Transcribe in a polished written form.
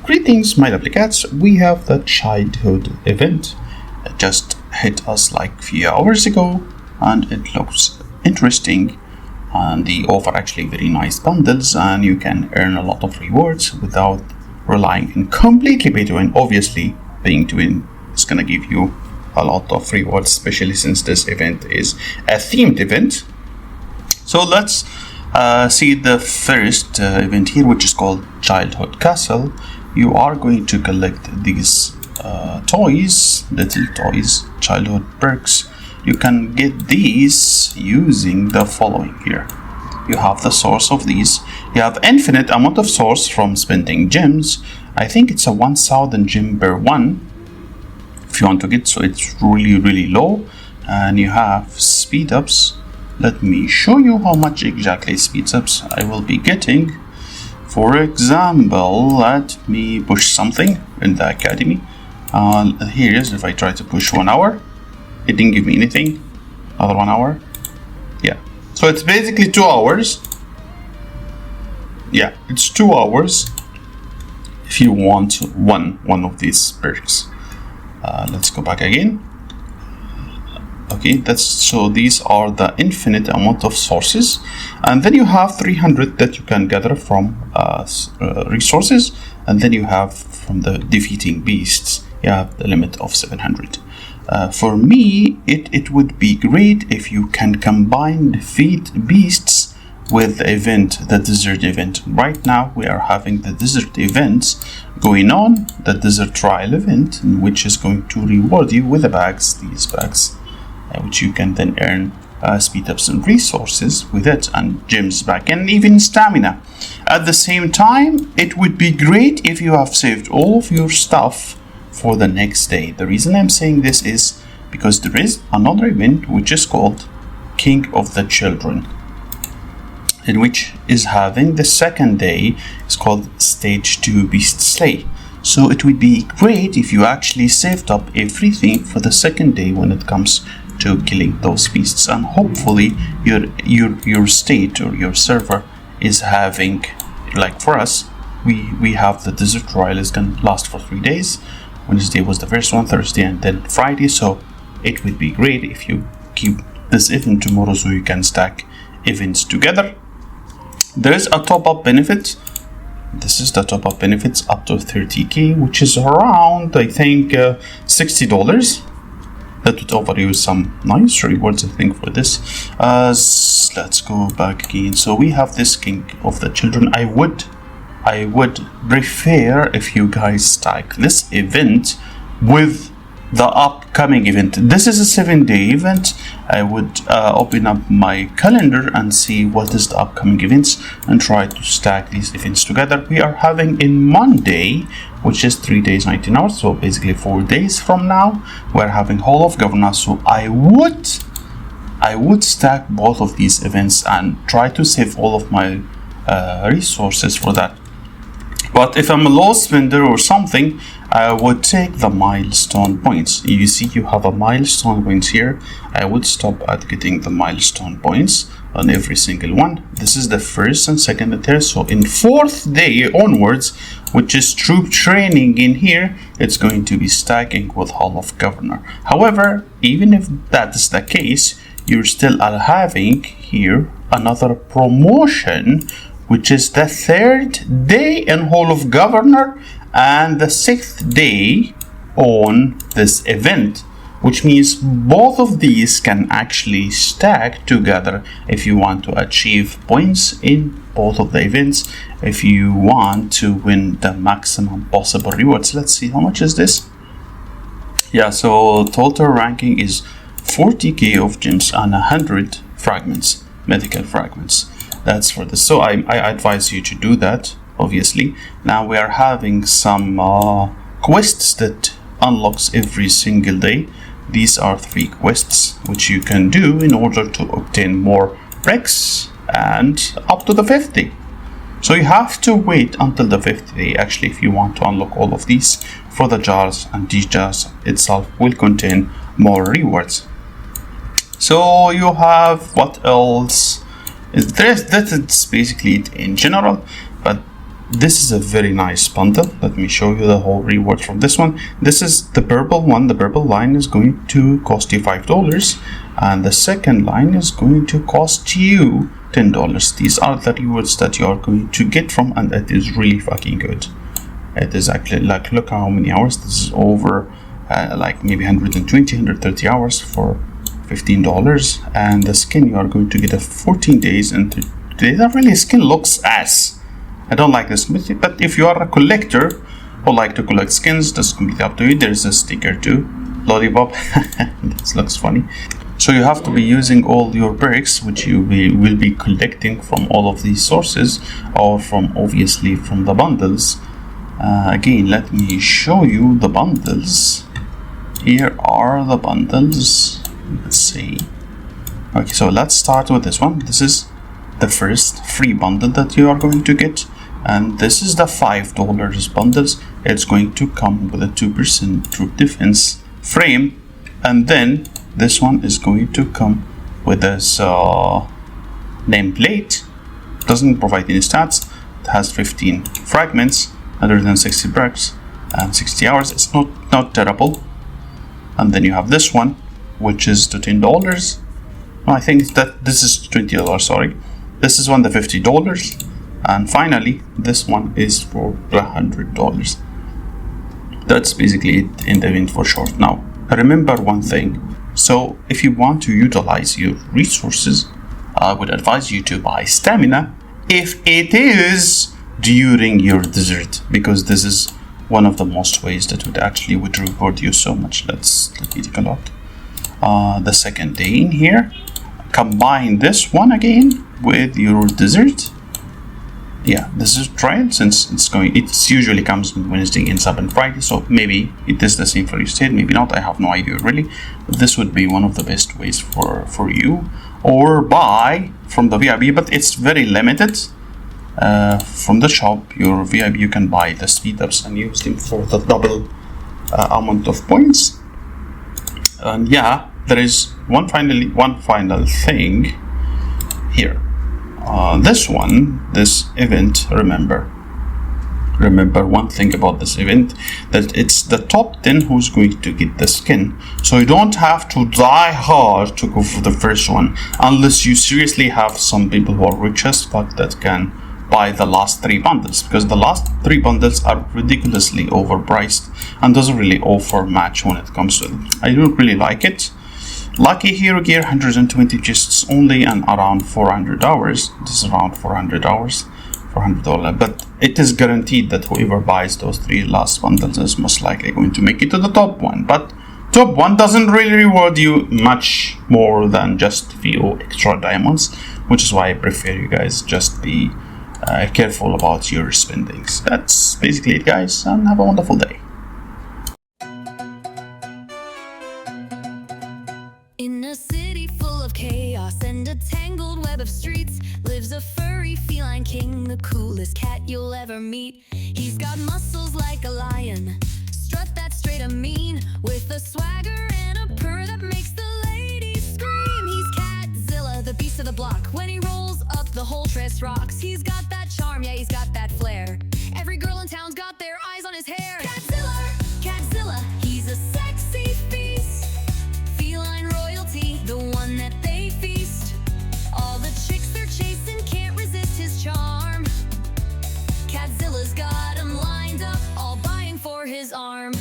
Greetings, my lovely cats. We have the childhood event. It just hit us like a few hours ago, and it looks interesting. And they offer actually very nice bundles, and you can earn a lot of rewards without relying on completely pay to win. Obviously, paying to win is gonna give you a lot of rewards, especially since this event is a themed event. So let's see the first event here, which is called Childhood Castle. You are going to collect these toys, little toys, childhood perks. You can get these using the following here. You have the source of these. You have infinite amount of source from spending gems. I think it's a 1000 gem per one if you want to get, so it's really low. And you have speed ups. Let me show you how much exactly speed ups I will be getting. For example, let me push something in the academy. Here is, if I try to push 1 hour, it didn't give me anything. Another 1 hour. Yeah. So it's basically 2 hours. Yeah, it's 2 hours if you want one of these perks. Let's go back again. Okay, so these are the infinite amount of sources, and then you have 300 that you can gather from resources, and then you have from the defeating beasts, you have the limit of 700. For me, it would be great if you can combine defeat beasts with the event, the desert event. Right now we are having the desert events going on, the desert trial event, which is going to reward you with the bags, these bags, which you can then earn speed ups and resources with it, and gems back, and even stamina. At the same time, it would be great if you have saved all of your stuff for the next day. The reason I'm saying this is because there is another event which is called King of the Children, in which is having the second day. It's called Stage 2 Beast Slay. So it would be great if you actually saved up everything for the second day when it comes to killing those beasts, and hopefully your state or your server is having, like for us, we have the desert trial is gonna last for 3 days. Wednesday was the first one, Thursday, and then Friday. So it would be great if you keep this event tomorrow so you can stack events together. There is a top-up benefit. This is the top-up benefits up to 30k, which is around, I think, $60. That would offer you some nice rewards, I think, for this. Let's go back again. So we have this King of the Children. I would prefer if you guys stack this event with the upcoming event. This is a 7-day event. I would open up my calendar and see what is the upcoming events and try to stack these events together. We are having in Monday, which is 3 days 19 hours, so basically 4 days from now, we're having Hall of Governors. So I would stack both of these events and try to save all of my resources for that. But if I'm a low spender or something, I would take the milestone points. You see, you have a milestone points here. I would stop at getting the milestone points on every single one. This is the first and second and third. So in 4th day onwards, which is troop training in here, it's going to be stacking with Hall of Governor. However, even if that is the case, you're still having here another promotion, which is the 3rd day in Hall of Governor and the 6th day on this event, which means both of these can actually stack together if you want to achieve points in both of the events, if you want to win the maximum possible rewards. Let's see, how much is this? Yeah, so total ranking is 40k of gems and 100 fragments, medical fragments. That's for this. So I advise you to do that, obviously. Now we are having some quests that unlocks every single day. These are 3 quests which you can do in order to obtain more bricks and up to the 5th day. So you have to wait until the 5th day actually if you want to unlock all of these for the jars, and these jars itself will contain more rewards. So you have what else? That's basically it in general, but This is a very nice bundle. Let me show you the whole reward from this one. This is the purple one. The purple line is going to cost you $5, and the second line is going to cost you $10. These are the rewards that you are going to get from, and it is really fucking good. It is actually like, look how many hours. This is over like maybe 120, 130 hours for $15, and the skin you are going to get a 14 days, and the really skin looks ass. I don't like this, but if you are a collector or like to collect skins, that's completely up to you. There's a sticker too, lollipop. This looks funny. So you have to be using all your perks, which you will be collecting from all of these sources, or from obviously from the bundles. Again, let me show you the bundles. Here are the bundles. Let's see. Okay, so let's start with this one. This is the first free bundle that you are going to get, and this is the $5 bundles. It's going to come with a 2% troop defense frame, and then this one is going to come with this nameplate. Doesn't provide any stats. It has 15 fragments, 160 bricks, and 60 hours. It's not terrible. And then you have this one, which is to $10. No, I think that this is $20. Sorry. This is one the $50, and finally this one is for $100. That's basically it in the event for short. Now remember one thing. So if you want to utilize your resources, I would advise you to buy stamina if it is during your desert, because this is one of the most ways that would reward you so much. Let me take a look. The second day in here, combine this one again with your desert. Yeah, this is trial, since it usually comes on Wednesday, ends up on Friday, so maybe it is the same for your state, maybe not. I have no idea really. But this would be one of the best ways for you, or buy from the VIP, but it's very limited. From the shop, your VIP, you can buy the speed ups and use them for the double amount of points. And yeah, there is one final thing here. This event, remember one thing about this event, that it's the top 10 who's going to get the skin. So you don't have to die hard to go for the first one, unless you seriously have some people who are rich as fuck that can buy the last 3 bundles, because the last 3 bundles are ridiculously overpriced and doesn't really offer much when it comes to it. I don't really like it. Lucky Hero Gear, 120 chests only, and around 400 hours. This is around 400 hours, $400. But it is guaranteed that whoever buys those 3 last bundles is most likely going to make it to the top 1. But top 1 doesn't really reward you much more than just few extra diamonds, which is why I prefer you guys just be careful about your spendings. That's basically it, guys, and have a wonderful day. In a city full of chaos and a tangled web of streets lives a furry feline king, the coolest cat you'll ever meet. He's got muscles like a lion, strut that's straight and mean, with a swagger and a purr that makes the ladies scream. He's Catzilla, the beast of the block. When he rolls up, the whole dress rocks. He's got that charm, yeah, he's got that flair. Every girl in town's got their eyes on his hair. Catzilla, he's a sexy feast. Feline royalty, the one that they feast. All the chicks they're chasing can't resist his charm. Catzilla's got 'em lined up, all vying for his arm.